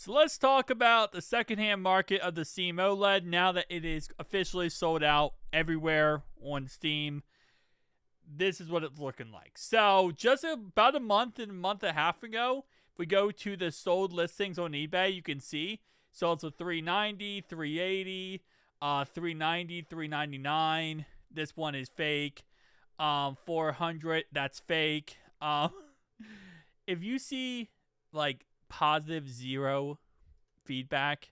So let's talk about the secondhand market of the Steam OLED now that it is officially sold out everywhere on Steam. This is what it's looking like. So just about a month and a half ago, if we go to the sold listings on eBay, you can see sold for $390, $380, $390, $399. This one is fake. $400, that's fake. If you see like positive zero feedback,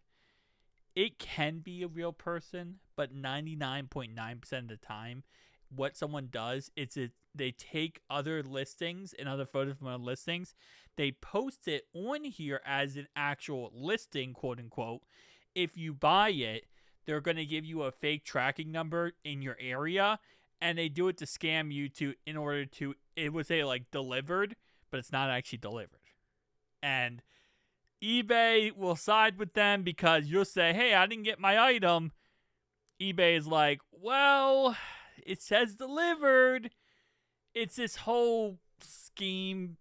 it can be a real person, but 99.9% of the time, what someone does is they take other listings and other photos from other listings, they post it on here as an actual listing, quote unquote. If you buy it, they're going to give you a fake tracking number in your area, and they do it to scam you in order to, it would say like delivered, but it's not actually delivered. And eBay will side with them because you'll say, hey, I didn't get my item. eBay is like, well, it says delivered. It's this whole scam.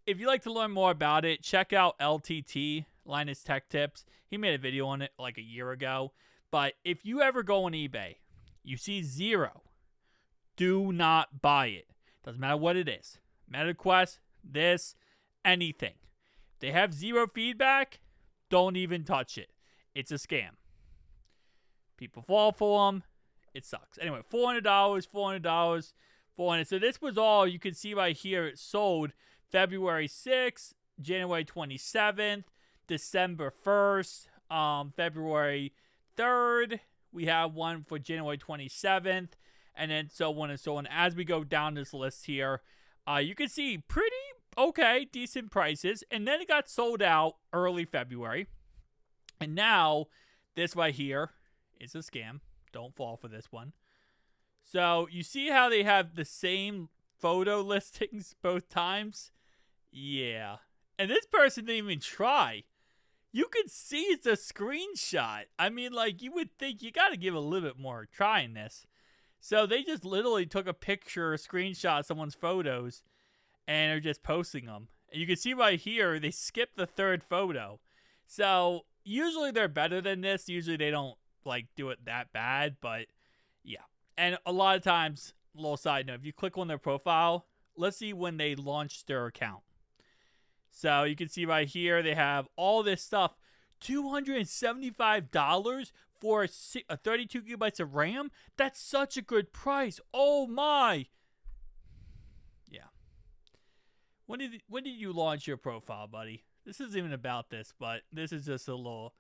If you'd like to learn more about it, check out LTT, Linus Tech Tips. He made a video on it like a year ago. But if you ever go on eBay, you see zero, do not buy it. Doesn't matter what it is. MetaQuest, this, anything. If they have zero feedback, don't even touch it. It's a scam. People fall for them. It sucks. Anyway, $400, $400. So this was all you can see right here. It sold February 6th, January 27th, December 1st, February 3rd. We have one for January 27th, and then so on and so on. As we go down this list here, you can see pretty okay, decent prices. And then it got sold out early February. And now, this right here is a scam. Don't fall for this one. So, you see how they have the same photo listings both times? Yeah. And this person didn't even try. You can see it's a screenshot. I mean, like, you would think you got to give a little bit more trying this. So, they just literally took a picture, a screenshot of someone's photos, and are just posting them. And you can see right here, they skipped the third photo. So, usually they're better than this. Usually they don't, like, do it that bad, but yeah. And a lot of times, a little side note, if you click on their profile, let's see when they launched their account. So you can see right here, they have all this stuff. $275 for a 32 gigabytes of RAM? That's such a good price. Oh my. Yeah. When did you launch your profile, buddy? This isn't even about this, but this is just a little...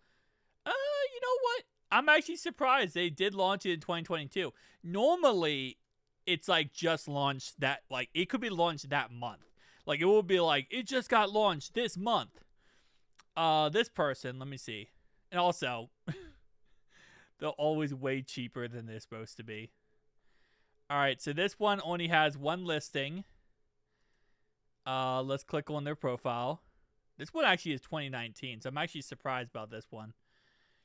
you know what? I'm actually surprised they did launch it in 2022. Normally, it's like just launched that... Like, it could be launched that month. Like, it will be like, it just got launched this month. This person, let me see. And also, they're always way cheaper than they're supposed to be. Alright, so this one only has one listing. Let's click on their profile. This one actually is 2019, so I'm actually surprised about this one.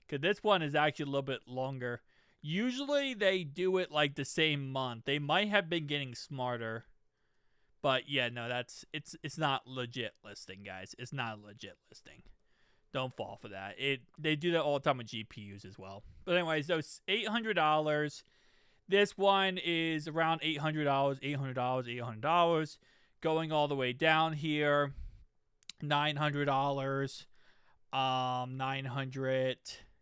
Because this one is actually a little bit longer. Usually, they do it like the same month. They might have been getting smarter. But yeah, no, it's not legit listing, guys. It's not a legit listing. Don't fall for that. They do that all the time with GPUs as well. But anyways, those $800. This one is around $800, $800. Going all the way down here, $900, $900.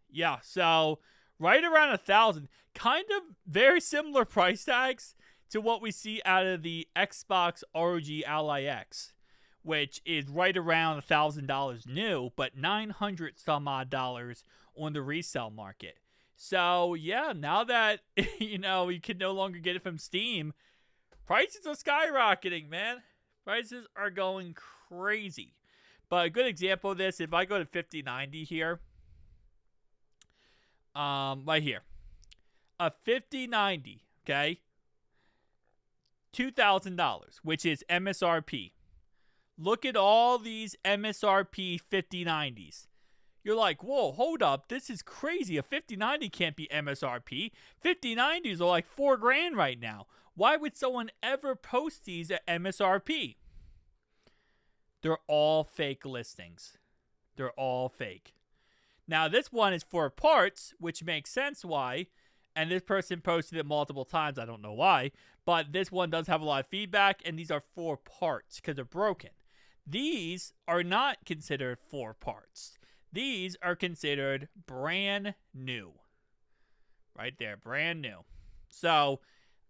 Yeah, so right around 1,000. Kind of very similar price tags to what we see out of the Xbox ROG Ally X, which is right around $1,000 new, but $900 some odd dollars on the resale market. So yeah, now that you can no longer get it from Steam, prices are skyrocketing, man. Prices are going crazy. But a good example of this, if I go to 5090 here, right here, a 5090, okay, $2,000, which is MSRP. Look at all these MSRP 5090s. You're like, whoa, hold up. This is crazy. A 5090 can't be MSRP. 5090s are like $4,000 right now. Why would someone ever post these at MSRP? They're all fake listings. They're all fake. Now, this one is for parts, which makes sense why. And this person posted it multiple times. I don't know why. But this one does have a lot of feedback, and these are 4 parts because they're broken. These are not considered 4 parts. These are considered brand new. Right there, brand new. So,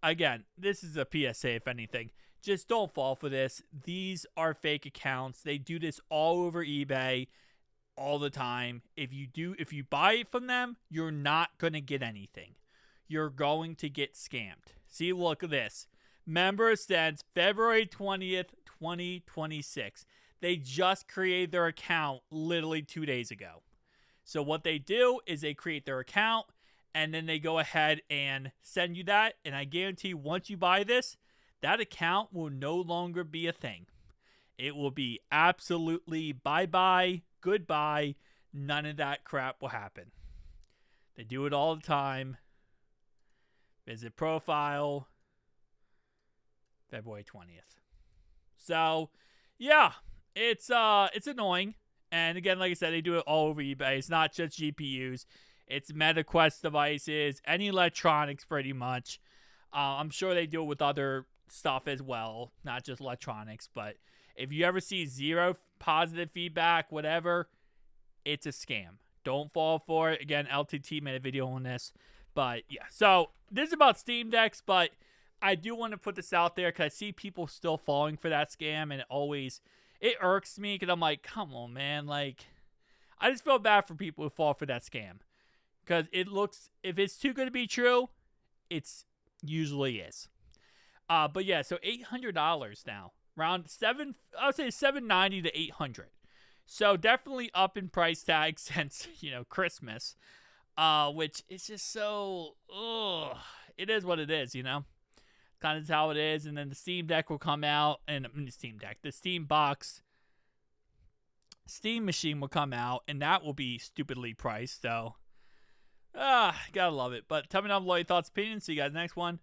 again, this is a PSA, if anything. Just don't fall for this. These are fake accounts. They do this all over eBay all the time. If you buy it from them, you're not going to get anything. You're going to get scammed. See, look at this. Member since February 20th, 2026. They just created their account literally 2 days ago. So what they do is they create their account, and then they go ahead and send you that. And I guarantee once you buy this, that account will no longer be a thing. It will be absolutely bye-bye, goodbye. None of that crap will happen. They do it all the time. Visit profile, February 20th. So, yeah, it's annoying. And again, like I said, they do it all over eBay. It's not just GPUs. It's MetaQuest devices, any electronics pretty much. I'm sure they do it with other stuff as well, not just electronics. But if you ever see 0 positive feedback, whatever, it's a scam. Don't fall for it. Again, LTT made a video on this. But yeah, so this is about Steam Decks, but I do want to put this out there because I see people still falling for that scam, and it irks me because I'm like, come on, man. Like, I just feel bad for people who fall for that scam because if it's too good to be true, it's usually is. But yeah, so $800 now, around I would say $790 to $800. So definitely up in price tag since Christmas. Which is just so, it is what it is, kind of how it is. And then the Steam Deck will come out, and the Steam box, Steam machine will come out, and that will be stupidly priced. So, gotta love it. But tell me down below your thoughts, opinions. See you guys next one.